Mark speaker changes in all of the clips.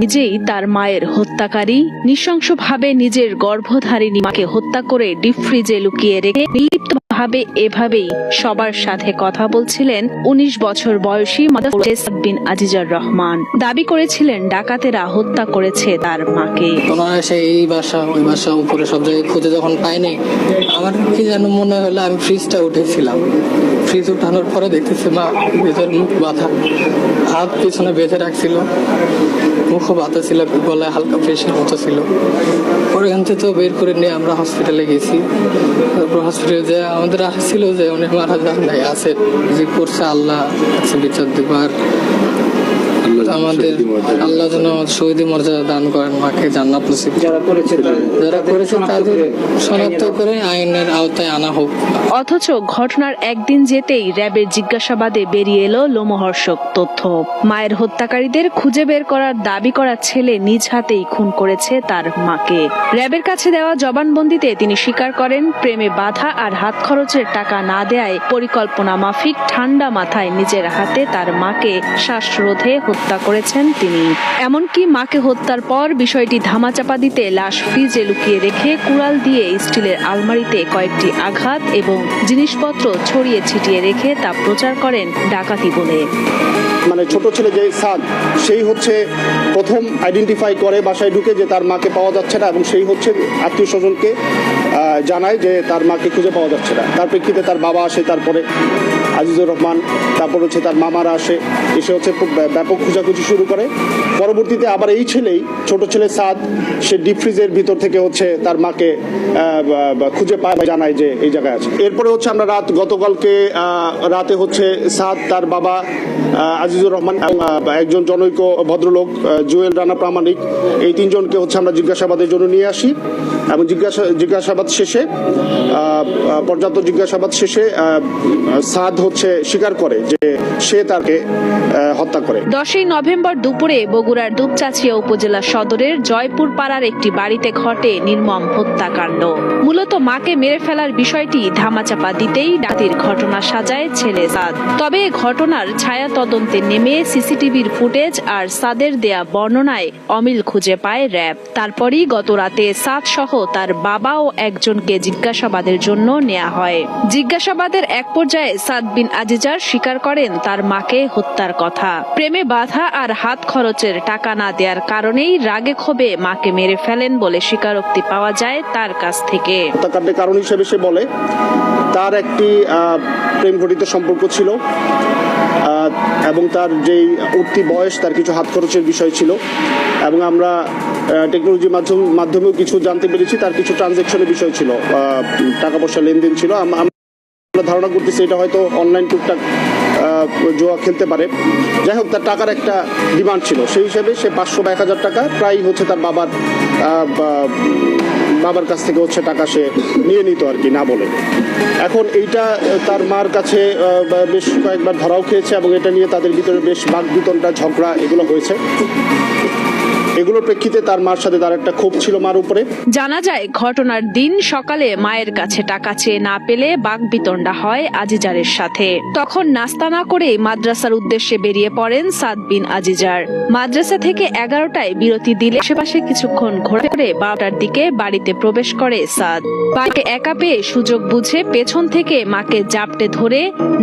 Speaker 1: নিজেই তার মায়ের হত্যাকারী, নৃশংসভাবে নিজের গর্ভধারিণী মাকে হত্যা করে ডিপ ফ্রিজে লুকিয়ে রেখে নির্লিপ্তভাবে এভাবেই সবার সাথে কথা বলছিলেন ১৯ বছর বয়সী সাদ বিন আজিজার রহমান। দাবি করেছিলেন ডাকাতেরা হত্যা করেছে তার মাকে।
Speaker 2: সেই বাসা ওই বাসা উপরে সব জায়গায় খুঁজে যখন পাইনি, আমার কি যেন মনে হলো আমি ফ্রিজটা উঠেছিলাম। ফ্রিজ উঠানোর পরে দেখতেছি মা ভেতর মুখ বাঁধা, হাত পিছনে বেঁধে রাখছিল, মুখও বাঁধা ছিল, গলায় হালকা প্রেশার মতো ছিল। পরে এখান থেকে তো বের করে নিয়ে আমরা হসপিটালে গেছি। তারপর হসপিটালে যে আমাদের আসছিল যে উনি মারা যান নাই, আছে যে করছে আল্লাহ আছে বিচার দিবার। আমাদের আল্লাহ যেন শহীদ মর্যাদা দান করেন, মাকে জান্নাত নসিব। যারা করেছে তাদের শনাক্ত করে আইনের আওতায় আনা হোক।
Speaker 1: অথচ ঘটনার একদিন যেতেই র্যাবের জিজ্ঞাসাবাদে বেরিয়ে এলো লোমহর্ষক তথ্য। মায়ের হত্যাকারীদের খুঁজে বের করার দাবি করা ছেলে নিজ হাতেই খুন করেছে তার মাকে। র্যাবের কাছে দেওয়া জবানবন্দিতে তিনি স্বীকার করেন, প্রেমে বাধা আর হাত খরচের টাকা না দেয়ায় পরিকল্পনা মাফিক ঠান্ডা মাথায় নিজের হাতে তার মাকে শ্বাসরোধে হত্যা করেছেন তিনি। এমনকি মাকে হত্যার পর বিষয়টি ধামাচাপা দিতে লাশ ফ্রিজে লুকিয়ে রেখে কুড়াল দিয়ে স্টিলের আলমারিতে কয়েকটি আঘাত এবং জিনিসপত্র ছড়িয়ে ছিটিয়ে রেখে তা প্রচার করেন ডাকাতি বলে।
Speaker 3: মানে ছোট ছেলে যে সাদ, সেই হচ্ছে প্রথম আইডেন্টিফাই করে বাসায় ঢুকে যে তার মাকে পাওয়া যাচ্ছে না, এবং সেই হচ্ছে আত্মীয় স্বজনকে জানায় যে তার মাকে খুঁজে পাওয়া যাচ্ছে না। তার প্রেক্ষিতে তার বাবা আসে, তারপরে আজিজুর রহমান, তারপর হচ্ছে তার মামারা আসে, এসে হচ্ছে খুব ব্যাপক খোঁজাখুঁজি শুরু করে। পরবর্তীতে আবার এই ছেলেই, ছোট ছেলে সাদ, সে ডিপ ফ্রিজের ভিতর থেকে হচ্ছে তার মাকে খুঁজে পায়, জানায় যে এই জায়গায় আছে। এরপরে হচ্ছে আমরা গতকালকে রাতে হচ্ছে সাদ, তার বাবা আজিজুর রহমান, একজন জনৈক ভদ্রলোক জুয়েল রানা প্রামাণিক, এই তিনজনকে হচ্ছে আমরা জিজ্ঞাসাবাদের জন্য নিয়ে আসি। এবং জিজ্ঞাসাবাদ শেষে, পর্যাপ্ত জিজ্ঞাসাবাদ শেষে সাদ হচ্ছে স্বীকার করে যে সে তাকে হত্যা করে।
Speaker 1: 10ই নভেম্বর দুপুরে বগুড়ার দুপচাঁচিয়া উপজেলা সদরের জয়পুর পাড়ার একটি বাড়িতে ঘটে নির্মম হত্যাকাণ্ড। মূলত মাকে মেরে ফেলার বিষয়টি ধামাচাপা দিতেই ডাকাতির ঘটনা সাজায় ছেলে সাদ। তবে ঘটনার ছায়া তদন্তে নেমে সিসিটিভির ফুটেজ আর সাদের দেয়া বর্ণনায় অমিল খুঁজে পায় র্যাব। তারপরই গত রাতে সাদ সহ তার বাবা ও একজনকে জিজ্ঞাসাবাদের জন্য নেওয়া হয়। জিজ্ঞাসাবাদের এক পর্যায়ে সাদ বিন আজিজার স্বীকার করেন তার মাকে হত্যার কথা। প্রেমে বাধা আর হাত খরচের টাকা না দেওয়ার কারণেই রাগে ক্ষোভে মাকে মেরে ফেলেন বলে স্বীকারোক্তি পাওয়া যায় তার কাছ থেকে।
Speaker 3: হত্যাকাণ্ডের কারণ হিসেবে সে বলে তার একটি প্রেম ঘটিত সম্পর্ক ছিল, এবং তার যেই উঠতি বয়স, তার কিছু হাত খরচের বিষয় ছিল, এবং আমরা টেকনোলজির মাধ্যমেও কিছু জানতে পেরেছি তার কিছু ট্রানজ্যাকশনের বিষয় ছিল, টাকা পয়সা লেনদেন ছিল। আমরা ধারণা করতেছি এটা হয়তো অনলাইন টুকটাক জুয়া খেলতে পারে। যাই হোক, তার টাকার একটা ডিমান্ড ছিল, সেই হিসেবে সে 500 বা 1000 টাকা প্রায় হচ্ছে তার বাবার কাছ থেকে হচ্ছে টাকা সে নিয়ে নিত আর কি, না বলে। এখন এইটা তার মার কাছে বেশ কয়েকবার ধরাও খেয়েছে, এবং এটা নিয়ে তাদের ভিতরে বেশ বাকবিতণ্ডা, ঝগড়া এগুলো হয়েছে। এগুলোর প্রেক্ষিতে তার মার সাথে তার একটা ক্ষোভ ছিল মার উপরে।
Speaker 1: জানা যায় ঘটনার দিন সকালে মায়ের কাছে টাকা চেয়ে না পেলে বাকবিতণ্ডা হয় আজিজারের সাথে। তখন নাস্তা না করে মাদ্রাসার উদ্দেশ্যে বেরিয়ে পড়েন সাদ বিন আজিজার। মাদ্রাসা থেকে 11টায় বিরতি দিলে আশেপাশে কিছুক্ষণ ঘোরা করে 12টার দিকে বাড়িতে প্রবেশ করে সাদ। মাকে একা পেয়ে সুযোগ বুঝে পেছন থেকে মাকে জাপটে ধরে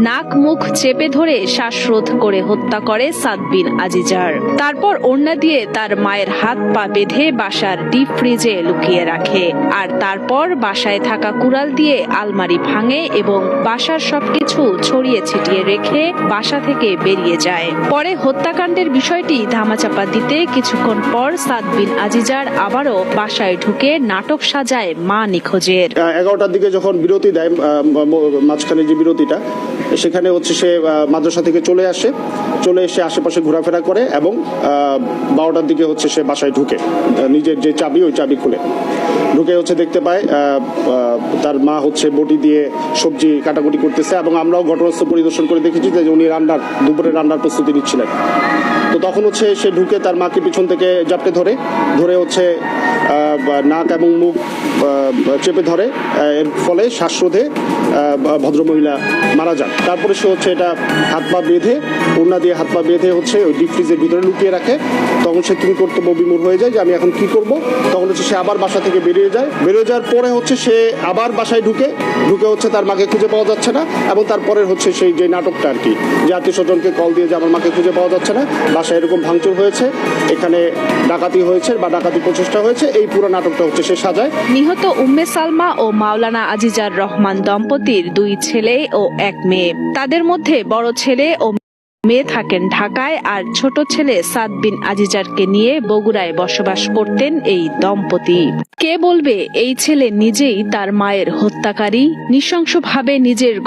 Speaker 1: নাক মুখ চেপে ধরে শ্বাসরোধ করে হত্যা করে সাদ বিন আজিজার। তারপর ওড়না দিয়ে তার মায়ের হাত পা বেঁধে বাসার ডিপ ফ্রিজে লুকিয়ে রাখে, আর তারপর বাসায় থাকা কুড়াল দিয়ে আলমারি ভাঙে এবং বাসার সবকিছু ছড়িয়ে ছিটিয়ে রেখে বাসা থেকে বেরিয়ে যায়। পরে হত্যাকাণ্ডের বিষয়টি ধামাচাপা দিতে কিছুক্ষণ পর সাদ বিন আজিজার আবারও বাসায় ঢুকে নাটক সাজায় মা নিখোঁজের।
Speaker 3: 11টার দিকে যখন বিরতি দেয়, মাঝখানে যে বিরতিটা, সেখানে হচ্ছে সে মাদ্রাসা থেকে চলে এসে আশেপাশে ঘোরাফেরা করে, এবং 12টার দিকে হচ্ছে সে বাসায় ঢুকে নিজের যে চাবি, ওই চাবি খুলে ঢুকে হচ্ছে দেখতে পায় তার মা হচ্ছে বটি দিয়ে সবজি কাটাকুটি করতেছে, এবং আমরাও ঘটনাস্থল পরিদর্শন করে দেখেছি যে উনি দুপুরে রান্নার প্রস্তুতি নিচ্ছিলেন। তো তখন হচ্ছে সে ঢুকে তার মাকে পিছন থেকে জাপটে ধরে হচ্ছে নাক এবং মুখ চেপে ধরে, এর ফলে শ্বাসরোধে ভদ্রমহিলা মারা যান। তারপরে সে হচ্ছে এটা হাত পা বেঁধে, ওড়না দিয়ে হাত পা বেঁধে হচ্ছে ওই ডিপ ফ্রিজের ভিতরে লুকিয়ে রাখে। তখন সে কি করতে কর্তব্য বিমূঢ় হয়ে যায় যে আমি এখন কি করব। তখন হচ্ছে সে আবার বাসা থেকে বেরিয়ে যাওয়ার পরে হচ্ছে সে আবার বাসায় ঢুকে হচ্ছে তার মাকে খুঁজে পাওয়া যাচ্ছে না, এবং তারপরে হচ্ছে সেই যে নাটকটা আর কি, যে আত্মীয় স্বজনকে কল দিয়ে যে আমার মাকে খুঁজে পাওয়া যাচ্ছে না, বাসায় এরকম ভাঙচুর হয়েছে, এখানে ডাকাতি হয়েছে বা ডাকাতি প্রচেষ্টা হয়েছে, এই পুরো নাটকটা হচ্ছে সে সাজায়।
Speaker 1: নিহত উম্মে সালমা ও মাওলানা আজিজার রহমান দম্পতির 2 ছেলে ও 1 মেয়ে। তাদের মধ্যে বড় ছেলে ও মেয়ে থাকেন ঢাকায়, আর ছোট ছেলে সাদ বিন আজিজারকে নিয়ে বগুড়ায় বসবাস করতেন এই দম্পতি। কে বলবে এই ছেলে নিজেই তার মায়ের হত্যাকারী? নৃশংসভাবে নিজের